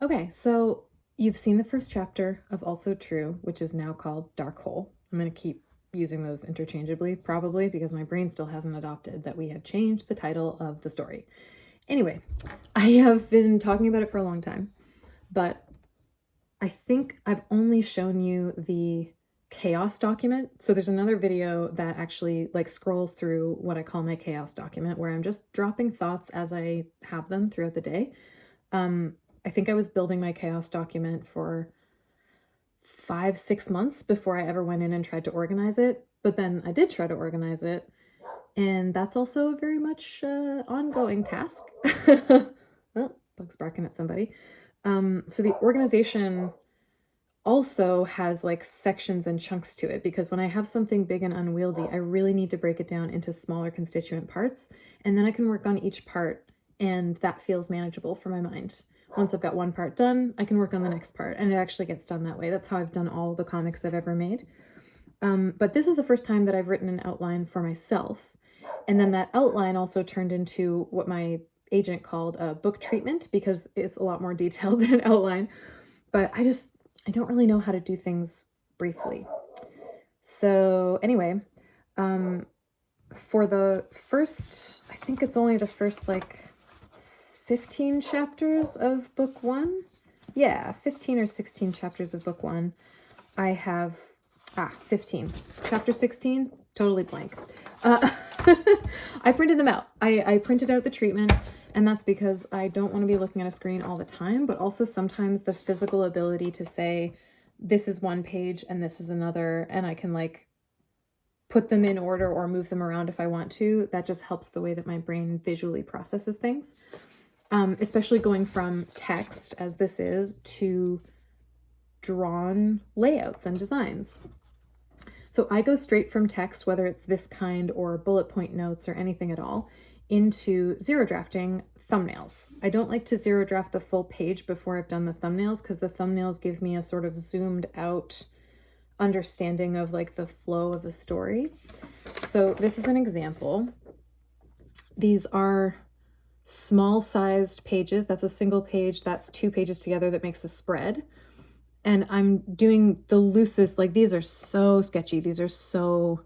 Okay, so you've seen the first chapter of Also True, which is now called Dark Hole. I'm going to keep using those interchangeably, probably because my brain still hasn't adopted that we have changed the title of the story. Anyway, I have been talking about it for a long time, but I think I've only shown you the chaos document. So there's another video that actually like scrolls through what I call my chaos document, where I'm just dropping thoughts as I have them throughout the day. Um, I think I was building my chaos document for 5, 6 months before I ever went in and tried to organize it. But then I did try to organize it, and that's also a very much ongoing task. Oh, bug's barking at somebody. So the organization also has like sections and chunks to it, because when I have something big and unwieldy, I really need to break it down into smaller constituent parts, and then I can work on each part, and that feels manageable for my mind. Once I've got one part done, I can work on the next part, and it actually gets done that way. That's how I've done all the comics I've ever made. But this is the first time that I've written an outline for myself, and then that outline also turned into what my agent called a book treatment, because it's a lot more detailed than an outline. But I don't really know how to do things briefly. So anyway, um, for the first, I think it's only the first like 15 chapters of book one. Yeah, 15 or 16 chapters of book one. I have, 15. Chapter 16, totally blank. Uh, I printed them out. I printed out the treatment, and that's because I don't want to be looking at a screen all the time, but also sometimes the physical ability to say, this is one page and this is another, and I can like put them in order or move them around if I want to. That just helps the way that my brain visually processes things. Especially going from text, as this is, to drawn layouts and designs. So I go straight from text, whether it's this kind or bullet point notes or anything at all, into zero drafting thumbnails. I don't like to zero draft the full page before I've done the thumbnails, because the thumbnails give me a sort of zoomed out understanding of like the flow of a story. So this is an example. These are small sized pages. That's a single page. That's 2 pages together that makes a spread. And I'm doing the loosest, like these are so sketchy. These are so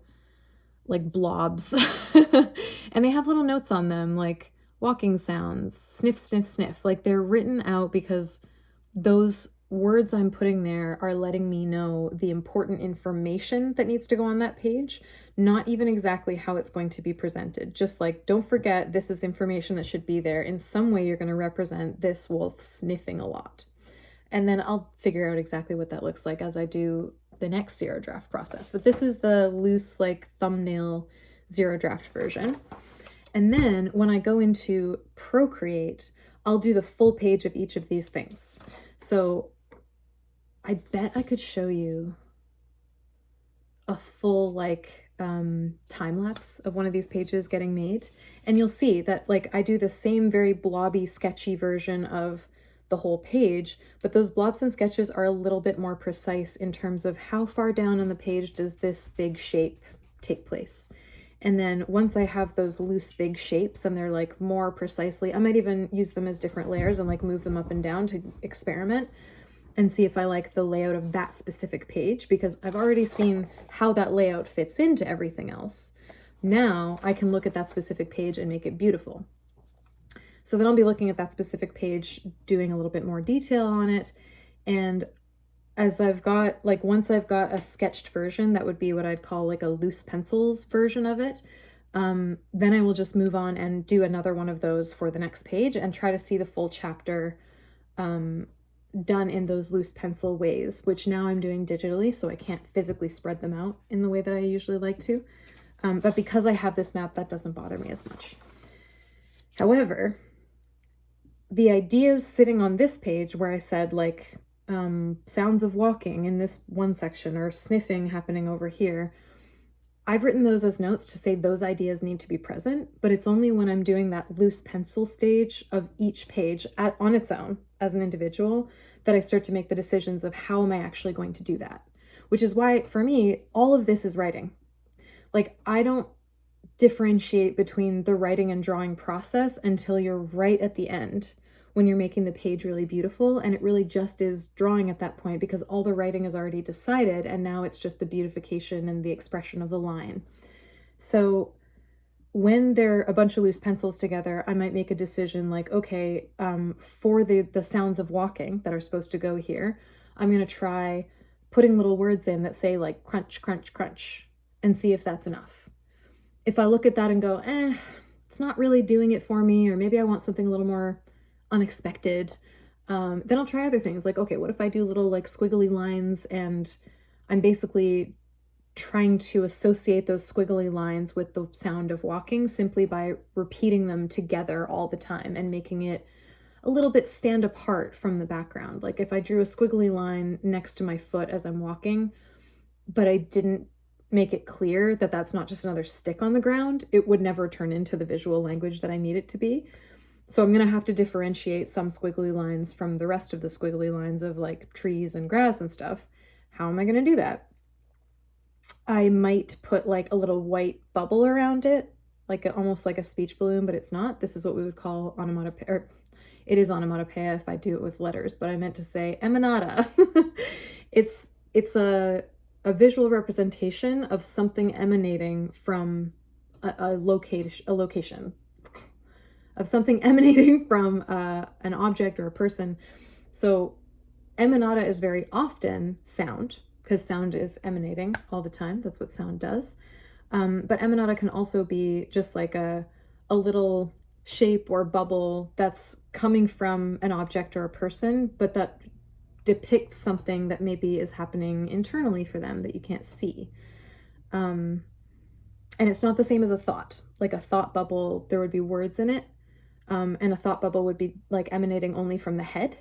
like blobs. And they have little notes on them, like walking sounds, sniff, sniff, sniff. Like they're written out because those words I'm putting there are letting me know the important information that needs to go on that page, not even exactly how it's going to be presented. Just like, don't forget, this is information that should be there. In some way, you're going to represent this wolf sniffing a lot. And then I'll figure out exactly what that looks like as I do the next zero draft process. But this is the loose, like thumbnail zero draft version. And then when I go into Procreate, I'll do the full page of each of these things. So I bet I could show you a full like time lapse of one of these pages getting made. And you'll see that like I do the same very blobby, sketchy version of the whole page, but those blobs and sketches are a little bit more precise in terms of how far down on the page does this big shape take place. And then once I have those loose big shapes and they're like more precisely, I might even use them as different layers and like move them up and down to experiment and see if I like the layout of that specific page, because I've already seen how that layout fits into everything else. Now I can look at that specific page and make it beautiful. So then I'll be looking at that specific page, doing a little bit more detail on it. And as I've got, like once I've got a sketched version, that would be what I'd call like a loose pencils version of it. Then I will just move on and do another one of those for the next page and try to see the full chapter done in those loose pencil ways, which now I'm doing digitally, so I can't physically spread them out in the way that I usually like to. But because I have this map, that doesn't bother me as much. However, the ideas sitting on this page where I said like sounds of walking in this one section or sniffing happening over here, I've written those as notes to say those ideas need to be present, but it's only when I'm doing that loose pencil stage of each page on its own as an individual that I start to make the decisions of how am I actually going to do that, which is why for me, all of this is writing. Like I don't differentiate between the writing and drawing process until you're right at the end, when you're making the page really beautiful, and it really just is drawing at that point because all the writing is already decided, and now it's just the beautification and the expression of the line. So when they're a bunch of loose pencils together, I might make a decision like, okay, for the sounds of walking that are supposed to go here, I'm going to try putting little words in that say like crunch, crunch, crunch, and see if that's enough. If I look at that and go, it's not really doing it for me, or maybe I want something a little more unexpected, then I'll try other things. Like, okay, what if I do little like squiggly lines, and I'm basically trying to associate those squiggly lines with the sound of walking simply by repeating them together all the time and making it a little bit stand apart from the background. Like if I drew a squiggly line next to my foot as I'm walking, but I didn't make it clear that that's not just another stick on the ground, it would never turn into the visual language that I need it to be. So I'm going to have to differentiate some squiggly lines from the rest of the squiggly lines of like trees and grass and stuff. How am I going to do that? I might put like a little white bubble around it, like almost like a speech balloon, but it's not. This is what we would call onomatopoeia, or it is onomatopoeia if I do it with letters, but I meant to say emanata. It's a visual representation of something emanating from a location, of something emanating from an object or a person. So emanata is very often sound, because sound is emanating all the time. That's what sound does. But emanata can also be just like a little shape or bubble that's coming from an object or a person, but that depicts something that maybe is happening internally for them that you can't see. And it's not the same as a thought. Like a thought bubble, there would be words in it. And a thought bubble would be like emanating only from the head.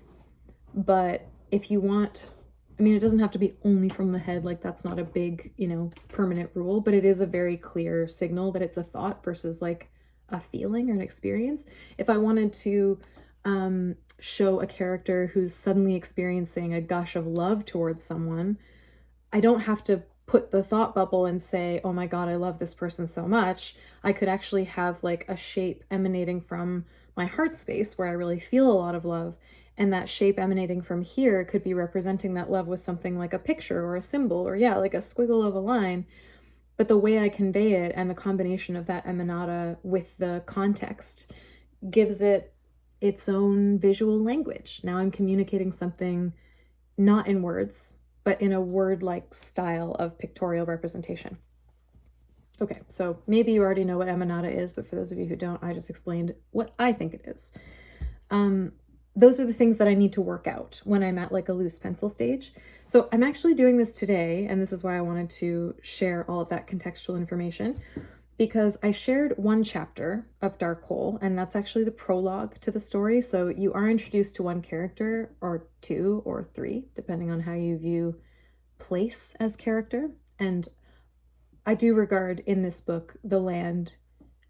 But if you want, I mean, it doesn't have to be only from the head, like that's not a big, permanent rule, but it is a very clear signal that it's a thought versus like a feeling or an experience. If I wanted to show a character who's suddenly experiencing a gush of love towards someone, I don't have to put the thought bubble and say, oh my God, I love this person so much. I could actually have like a shape emanating from my heart space where I really feel a lot of love. And that shape emanating from here could be representing that love with something like a picture or a symbol, or like a squiggle of a line. But the way I convey it and the combination of that emanata with the context gives it its own visual language. Now I'm communicating something not in words, but in a word-like style of pictorial representation. Okay, so maybe you already know what emanata is, but for those of you who don't, I just explained what I think it is. Those are the things that I need to work out when I'm at like a loose pencil stage. So I'm actually doing this today, and this is why I wanted to share all of that contextual information, because I shared one chapter of Dark Hole, and that's actually the prologue to the story. So you are introduced to one character, or two, or three, depending on how you view place as character. And I do regard in this book the land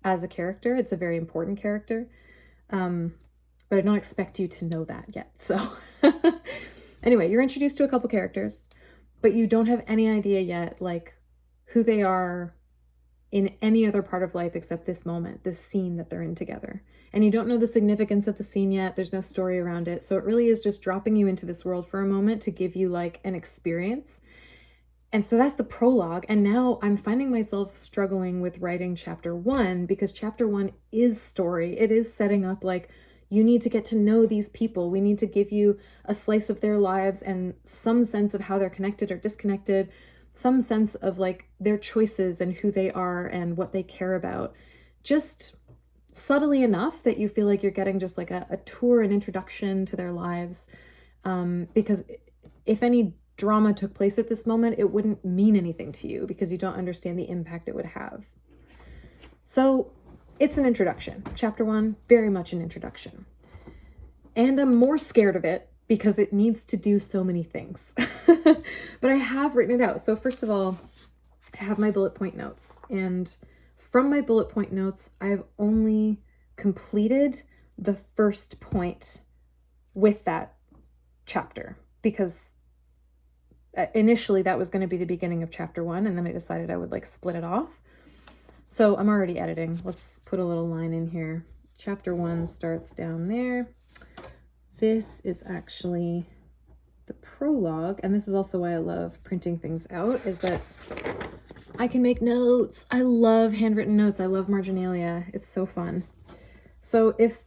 as a character. It's a very important character. But I don't expect you to know that yet. So anyway, you're introduced to a couple characters, but you don't have any idea yet, like who they are in any other part of life except this moment, this scene that they're in together. And you don't know the significance of the scene yet. There's no story around it. So it really is just dropping you into this world for a moment to give you like an experience. And so that's the prologue. And now I'm finding myself struggling with writing chapter 1, because chapter 1 is story. It is setting up like, you need to get to know these people. We need to give you a slice of their lives and some sense of how they're connected or disconnected, some sense of like their choices and who they are and what they care about. Just subtly enough that you feel like you're getting just like a tour, an introduction to their lives. Because if any drama took place at this moment, it wouldn't mean anything to you because you don't understand the impact it would have. So it's an introduction. Chapter 1, very much an introduction. And I'm more scared of it because it needs to do so many things. But I have written it out. So first of all, I have my bullet point notes. And from my bullet point notes, I've only completed the first point with that chapter, because initially that was going to be the beginning of chapter 1, and then I decided I would like split it off. So I'm already editing. Let's put a little line in here. Chapter 1 starts down there. this is actually the prologue, and this is also why I love printing things out, is that I can make notes. I love handwritten notes. I love marginalia. It's so fun. So if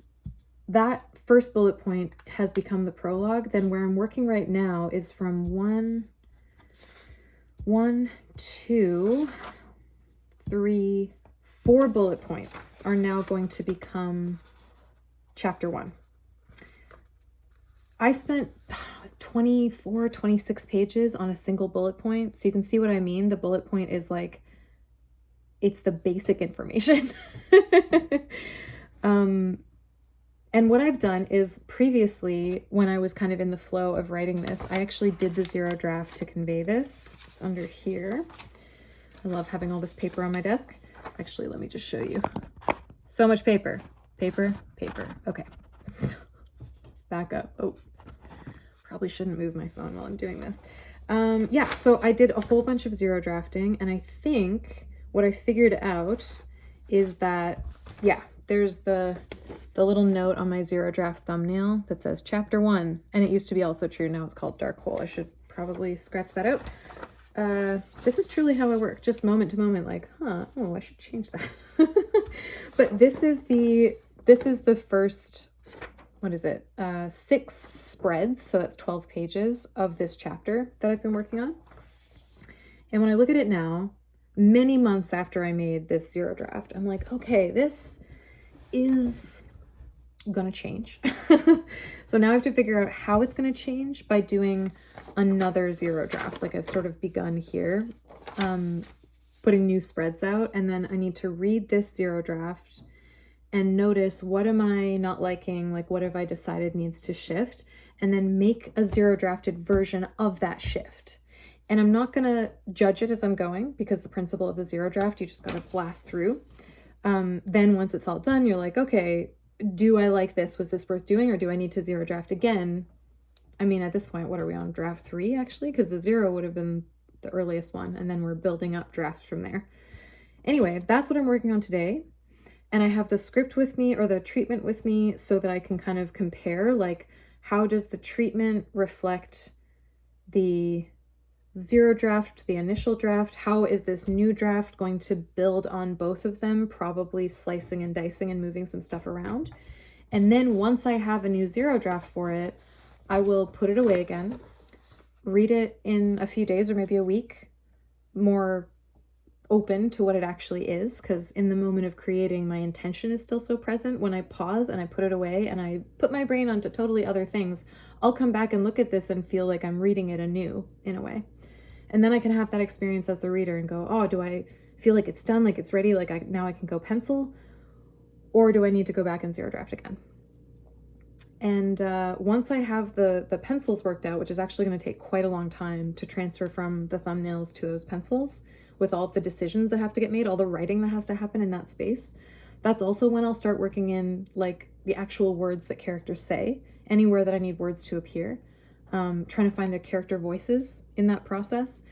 that first bullet point has become the prologue, then where I'm working right now is from 1, 2, 3, 4 bullet points are now going to become chapter 1. I spent 24, 26 pages on a single bullet point. So you can see what I mean. The bullet point is like, it's the basic information. And what I've done is previously, when I was kind of in the flow of writing this, I actually did the zero draft to convey this. It's under here. I love having all this paper on my desk. Actually, let me just show you. So much paper. Paper, paper. Okay. Back up. Oh, probably shouldn't move my phone while I'm doing this. Yeah, so I did a whole bunch of zero drafting, and I think what I figured out is that, yeah, there's the little note on my zero draft thumbnail that says chapter 1, and it used to be also true. Now it's called dark hole. I should probably scratch that out. This is truly how I work, just moment to moment, like, oh, I should change that. But this is the first, what is it? 6 spreads. So that's 12 pages of this chapter that I've been working on. And when I look at it now, many months after I made this zero draft, I'm like, okay, this is gonna change. So now I have to figure out how it's gonna change by doing another zero draft. Like I've sort of begun here, putting new spreads out, and then I need to read this zero draft and notice, what am I not liking? Like, what have I decided needs to shift? And then make a zero drafted version of that shift. And I'm not gonna judge it as I'm going, because the principle of the zero draft, you just gotta blast through. Then once it's all done, you're like, okay, do I like this? Was this worth doing, or do I need to zero draft again? I mean, at this point, what are we on? Draft 3, actually? Because the 0 would have been the earliest one, and then we're building up drafts from there. Anyway, that's what I'm working on today. And I have the script with me, or the treatment with me, so that I can kind of compare, like, how does the treatment reflect the zero draft, the initial draft? How is this new draft going to build on both of them, probably slicing and dicing and moving some stuff around? And then once I have a new zero draft for it, I will put it away again, read it in a few days or maybe a week, more open to what it actually is, because in the moment of creating, my intention is still so present. When I pause and I put it away and I put my brain onto totally other things, I'll come back and look at this and feel like I'm reading it anew in a way. And then I can have that experience as the reader and go, oh, do I feel like it's done, like it's ready, like now I can go pencil? Or do I need to go back and zero draft again? And once I have the pencils worked out, which is actually going to take quite a long time to transfer from the thumbnails to those pencils, with all of the decisions that have to get made, all the writing that has to happen in that space, that's also when I'll start working in like the actual words that characters say, anywhere that I need words to appear, trying to find the character voices in that process.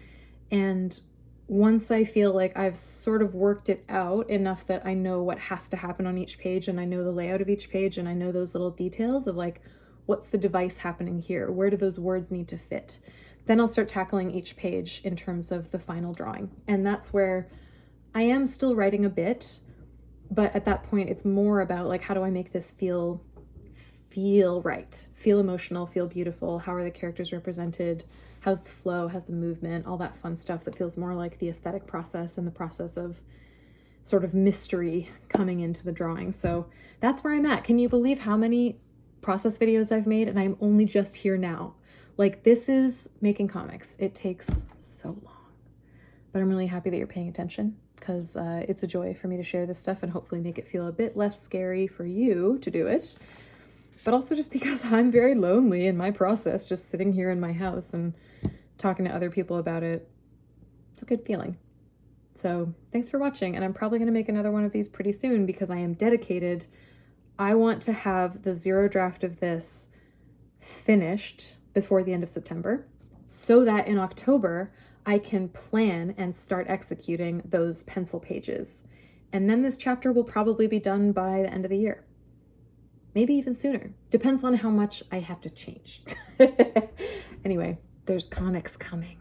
And once I feel like I've sort of worked it out enough that I know what has to happen on each page, and I know the layout of each page, and I know those little details of like, what's the device happening here? Where do those words need to fit? Then I'll start tackling each page in terms of the final drawing. And that's where I am still writing a bit, but at that point it's more about like, how do I make this feel right, feel emotional, feel beautiful? How are the characters represented? How's the flow? How's the movement? All that fun stuff that feels more like the aesthetic process and the process of sort of mystery coming into the drawing. So that's where I'm at. Can you believe how many process videos I've made, and I'm only just here now? Like, this is making comics. It takes so long, but I'm really happy that you're paying attention, because it's a joy for me to share this stuff and hopefully make it feel a bit less scary for you to do it. But also just because I'm very lonely in my process, just sitting here in my house and talking to other people about it. It's a good feeling. So thanks for watching, and I'm probably going to make another one of these pretty soon, because I am dedicated. I want to have the zero draft of this finished before the end of September, so that in October I can plan and start executing those pencil pages. And then this chapter will probably be done by the end of the year. maybe even sooner. Depends on how much I have to change. Anyway, there's comics coming.